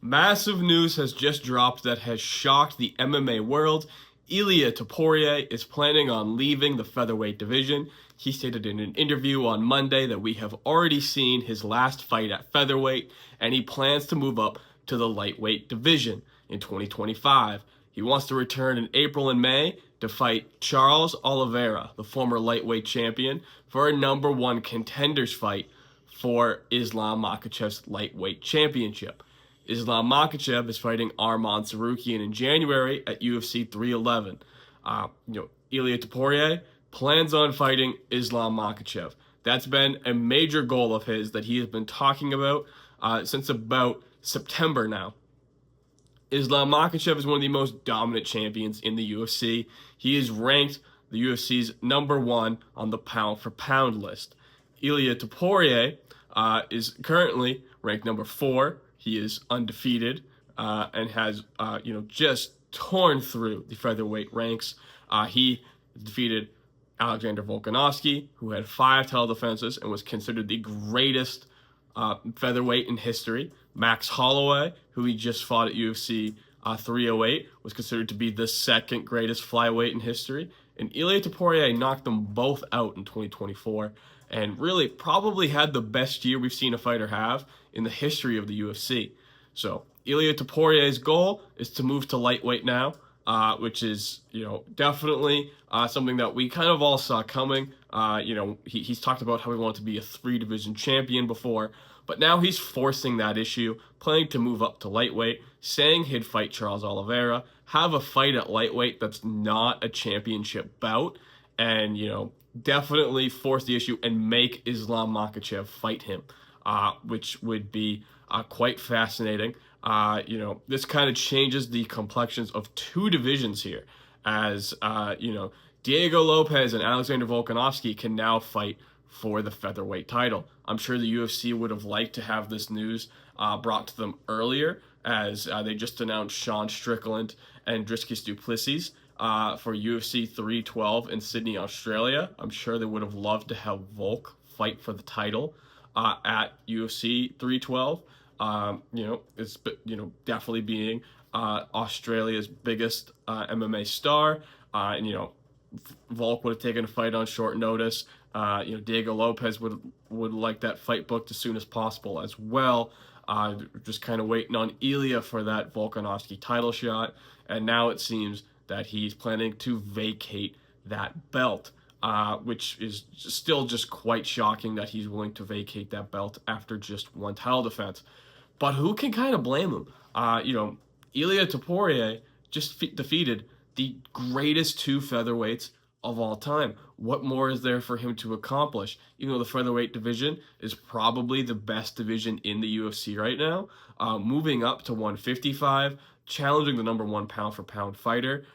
Massive news has just dropped that has shocked the MMA world. Ilia Topuria is planning on leaving the featherweight division. He stated in an interview on Monday that we have already seen his last fight at featherweight, and he plans to move up to the lightweight division in 2025. He wants to return in April and May to fight Charles Oliveira, the former lightweight champion, for a #1 contenders fight for Islam Makhachev's lightweight championship. Islam Makhachev is fighting Arman Tsarukyan in January at UFC 311. Ilia Topuria plans on fighting Islam Makhachev. That's been a major goal of his that he has been talking about since about September now. Islam Makhachev is one of the most dominant champions in the UFC. He is ranked the UFC's #1 on the pound-for-pound list. Ilia Topuria is currently ranked #4. He is undefeated and has, just torn through the featherweight ranks. He defeated Alexander Volkanovski, who had 5 title defenses and was considered the greatest featherweight in history. Max Holloway, who he just fought at UFC 308, was considered to be the second greatest flyweight in history. And Ilia Topuria knocked them both out in 2024 and really probably had the best year we've seen a fighter have in the history of the UFC. So Ilia Topuria's goal is to move to lightweight now, which is, definitely something that we kind of all saw coming. He's talked about how he wanted to be a 3-division champion before, but now he's forcing that issue, planning to move up to lightweight, saying he'd fight Charles Oliveira, have a fight at lightweight that's not a championship bout, and, definitely force the issue and make Islam Makhachev fight him, which would be quite fascinating. This kind of changes the complexions of 2 divisions here, as, Diego Lopez and Alexander Volkanovski can now fight for the featherweight title. I'm sure the UFC would have liked to have this news brought to them earlier, as they just announced Sean Strickland and Dricus du Plessis for UFC 312 in Sydney, Australia. I'm sure they would have loved to have Volk fight for the title at UFC 312. It's definitely being Australia's biggest MMA star. Volk would have taken a fight on short notice. Diego Lopez would like that fight booked as soon as possible as well. Just kind of waiting on Ilia for that Volkanovski title shot, and now it seems that he's planning to vacate that belt, which is still just quite shocking that he's willing to vacate that belt after just 1 title defense. But who can kind of blame him? Ilia Topuria just defeated the greatest 2 featherweights of all time. What more is there for him to accomplish? Even though the featherweight division is probably the best division in the UFC right now, moving up to 155, challenging the #1 pound-for-pound fighter.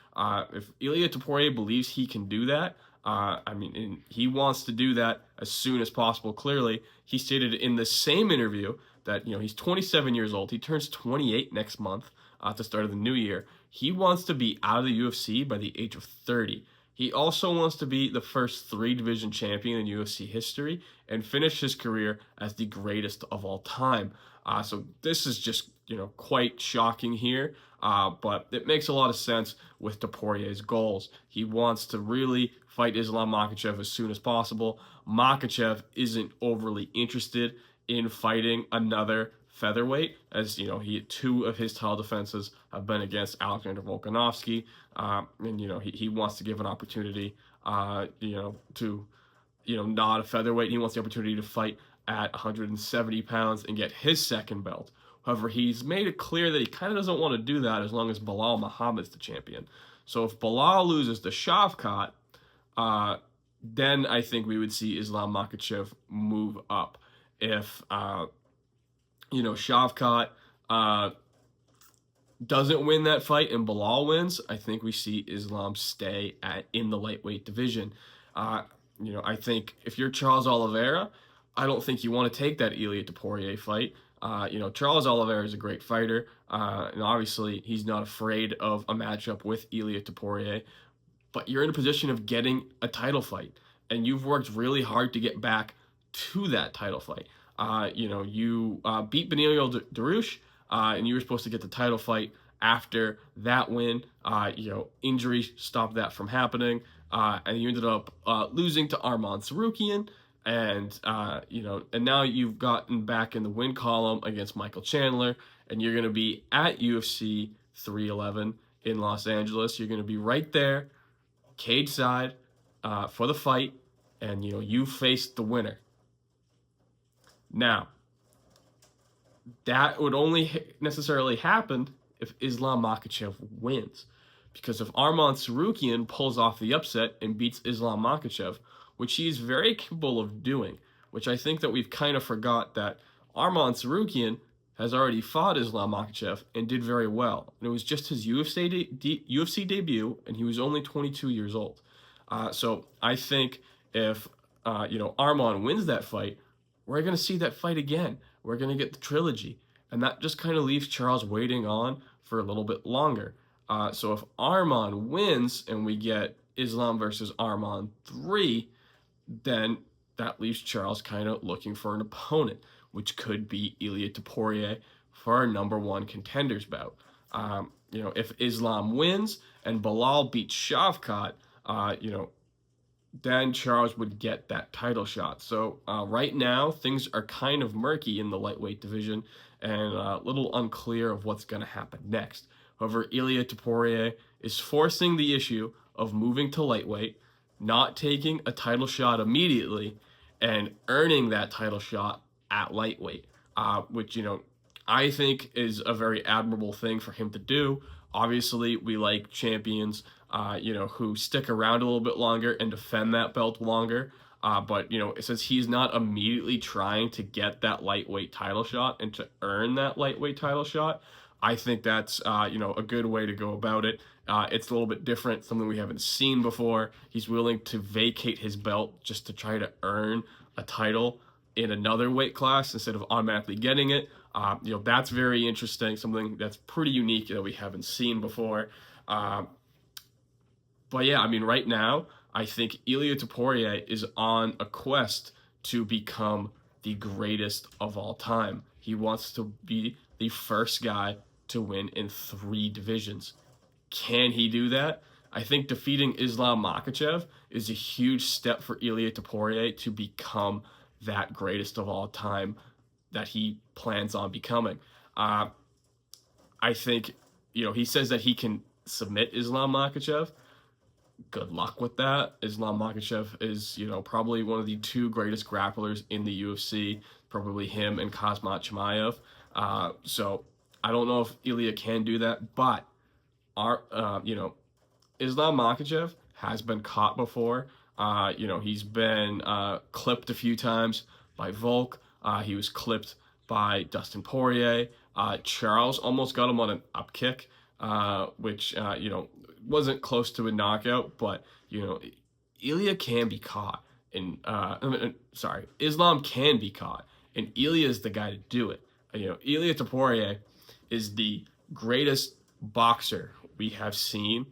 If Ilia Topuria believes he can do that, and he wants to do that as soon as possible, clearly. He stated in the same interview that, he's 27 years old. He turns 28 next month at the start of the new year. He wants to be out of the UFC by the age of 30. He also wants to be the first 3-division champion in UFC history and finish his career as the greatest of all time. So this is just, quite shocking here, but it makes a lot of sense with Topuria's goals. He wants to really fight Islam Makhachev as soon as possible. Makhachev isn't overly interested in fighting another featherweight, as 2 of his title defenses have been against Alexander Volkanovski, and he wants to give an opportunity to not a featherweight. He wants the opportunity to fight at 170 pounds and get his second belt. However, he's made it clear that he kind of doesn't want to do that as long as Belal Muhammad's the champion. So if Belal loses to Shavkat, then I think we would see Islam Makhachev move up. If Shavkat doesn't win that fight and Belal wins, I think we see Islam stay in the lightweight division. I think if you're Charles Oliveira, I don't think you want to take that Ilia Topuria fight. Charles Oliveira is a great fighter, and obviously he's not afraid of a matchup with Ilia Topuria, but you're in a position of getting a title fight, and you've worked really hard to get back to that title fight. You beat Beneil Dariush, and you were supposed to get the title fight after that win. Injury stopped that from happening, and you ended up losing to Arman Tsarukyan. And and now you've gotten back in the win column against Michael Chandler, and you're going to be at UFC 311 in Los Angeles. You're going to be right there, cage side, for the fight, and you faced the winner. Now, that would only necessarily happen if Islam Makhachev wins, because if Arman Tsarukyan pulls off the upset and beats Islam Makhachev, which he is very capable of doing, which I think that we've kind of forgot that Arman Tsarukyan has already fought Islam Makhachev and did very well. And it was just his UFC debut, and he was only 22 years old. So I think if Arman wins that fight, we're going to see that fight again. We're going to get the trilogy. And that just kind of leaves Charles waiting on for a little bit longer. So if Arman wins and we get Islam versus Arman 3, then that leaves Charles kind of looking for an opponent, which could be Ilia Topuria for our #1 contenders bout. If Islam wins and Belal beats Shavkat, then Charles would get that title shot. So right now, things are kind of murky in the lightweight division and a little unclear of what's going to happen next. However, Ilia Topuria is forcing the issue of moving to lightweight, not taking a title shot immediately, and earning that title shot at lightweight, which, I think is a very admirable thing for him to do. Obviously, we like champions, who stick around a little bit longer and defend that belt longer. But since he's not immediately trying to get that lightweight title shot and to earn that lightweight title shot, I think that's, a good way to go about it. It's a little bit different, something we haven't seen before. He's willing to vacate his belt just to try to earn a title in another weight class instead of automatically getting it. That's very interesting, something that's pretty unique that we haven't seen before. But yeah, right now, I think Ilia Topuria is on a quest to become the greatest of all time. He wants to be the first guy to win in 3 divisions. Can he do that? I think defeating Islam Makhachev is a huge step for Ilia Topuria to become that greatest of all time that he plans on becoming. I think, he says that he can submit Islam Makhachev. Good luck with that. Islam Makhachev is, probably one of the 2 greatest grapplers in the UFC, probably him and Khamzat Chimaev. So I don't know if Ilia can do that, but Islam Makhachev has been caught before. He's been clipped a few times by Volk. He was clipped by Dustin Poirier. Charles almost got him on an up kick, which wasn't close to a knockout, but Ilia can be caught, and Islam can be caught, and Ilia is the guy to do it. Ilia Topuria is the greatest boxer we have seen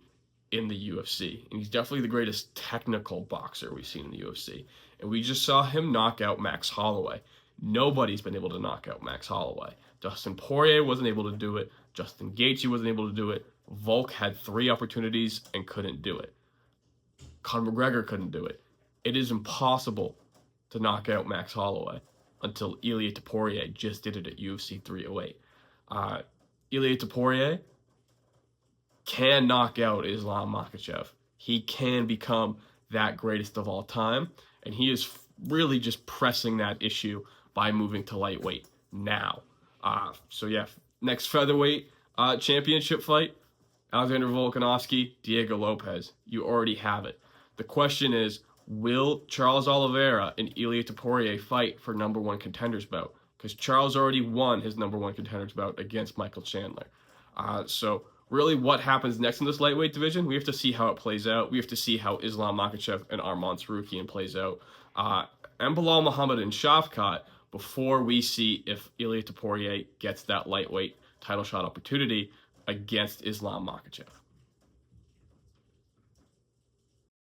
in the UFC, and he's definitely the greatest technical boxer we've seen in the UFC. And we just saw him knock out Max Holloway. Nobody's been able to knock out Max Holloway. Dustin Poirier wasn't able to do it. Justin Gaethje wasn't able to do it. Volk had 3 opportunities and couldn't do it. Conor McGregor couldn't do it. It is impossible to knock out Max Holloway until Ilia Topuria just did it at UFC 308. Ilia Topuria can knock out Islam Makhachev. He can become that greatest of all time, and he is really just pressing that issue by moving to lightweight now. So yeah, next featherweight championship fight, Alexander Volkanovski, Diego Lopez. You already have it. The question is, will Charles Oliveira and Ilia Topuria fight for #1 contenders bout? Because Charles already won his #1 contenders bout against Michael Chandler. So really what happens next in this lightweight division, we have to see how it plays out. We have to see how Islam Makhachev and Arman Tsarukyan plays out. And Belal Muhammad and Shavkat before we see if Ilia Topuria gets that lightweight title shot opportunity against Islam Makhachev.